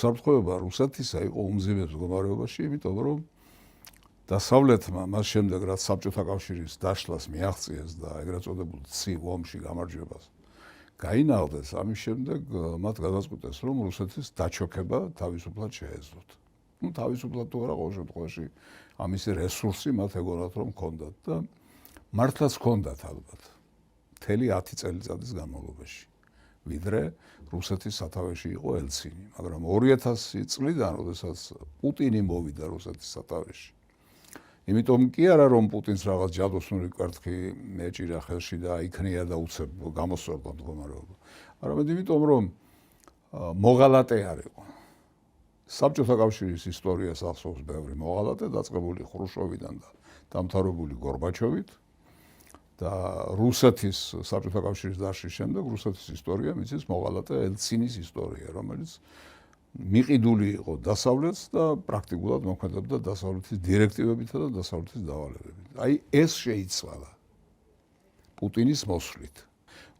საფრთხეობა რუსეთისა იყო უმძიმეს მდგომარეობაში, იმიტომ რომ დასავლეთმა მას შემდეგ რაც საბჭოთა კავშირის დაშლას მიაღწიეს და ეგრეთ წოდებულ ცივ ომში გამარჯვებას გაინალდეს, ამის შემდეგ მათ გადაწყვიტეს, რომ რუსეთის დაჩოქება თავისუფლად შეეძლოთ. თავისუფლად თუ არა, ყოველ შემთხვევაში ამისი რესურსი მათ ეგონათ რომ ჰქონდათ და მართლაც ჰქონდათ ალბათ. მთელი 10 წელიწადის განმავლობაში. ვიდრე რუსეთის სათავეში იყო ელცინი, მაგრამ 2000 წლიდან, როდესაც პუტინი მოვიდა რუსეთის სათავეში. იმიტომ კი არა რომ პუტინს რაღაც ჯადოსნური კვერთხი ეჭირა ხელში და იქნია და უცებ გამოსწორდა მდგომარეობა. არამედ იმიტომ რომ მოღალატე არ იყო. საბჭოთა კავშირის ისტორიას ახსოვს ბევრი მოღალატე, დაწყებული ხრუშოვიდან და დამთავრებული გორბაჩოვით და რუსეთის საბჭოთა კავშირის დაშლის შემდეგ რუსეთის ისტორია მიცის მოღალატე ელცინის ისტორია, რომელიც მიყიდული იყო დასავლეთს და პრაქტიკულად მოქმედებდა დასავლეთის დირექტივებითა და დასავლეთის დავალებებით. აი ეს შეიცვალა პუტინის მოსვლით.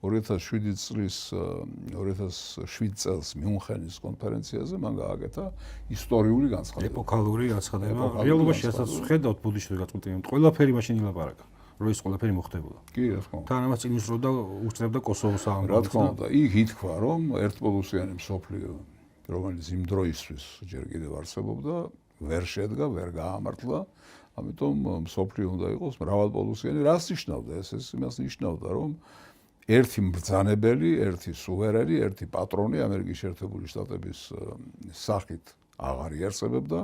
2007 წელს მიუნხენის კონფერენციაზე მან გააკეთა ისტორიული განცხადება. ეპოქალური განცხადება. რეალობაში ასაც ხედავთ ბუდიშტი გაწყვეტილებით. ყველაფერი მაშინ ილაპარაკა. რომ ეს ყველაფერი მოხდებოდა. კი, რა თქმა უნდა. თან ამას წინ უსწრებდა უწრებდა კოსოვოს რა თქმა უნდა, იქ ითქვა რომ ერთპოლუსიანი მსოფლიო რომელიც იმ დროისთვის ჯერ კიდევ არსებობდა, ვერ შედგა, ვერ გაამართლა, ამიტომ მსოფლიო უნდა იყოს მრავალპოლუსიანი. რას ნიშნავდა ეს? ეს იმას ნიშნავდა, რომ ერთი მბრძანებელი, ერთი სუვერენი, ერთი პატრონი ამერიკის შეერთებული შტატების სახით აღარ იარსებებდა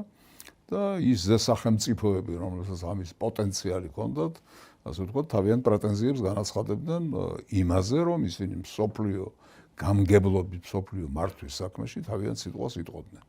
და ის სახელმწიფოები, რომელსაც ამის პოტენციალი ჰქონდათ, ასე ვთქვათ, თავიანთ პრეტენზიებს განაცხადებდნენ იმაზე, რომ ისინი მსოფლიო გამგებლობის მსოფლიო მართვის საქმეში თავიანთ სიტყვას იტყოდნენ.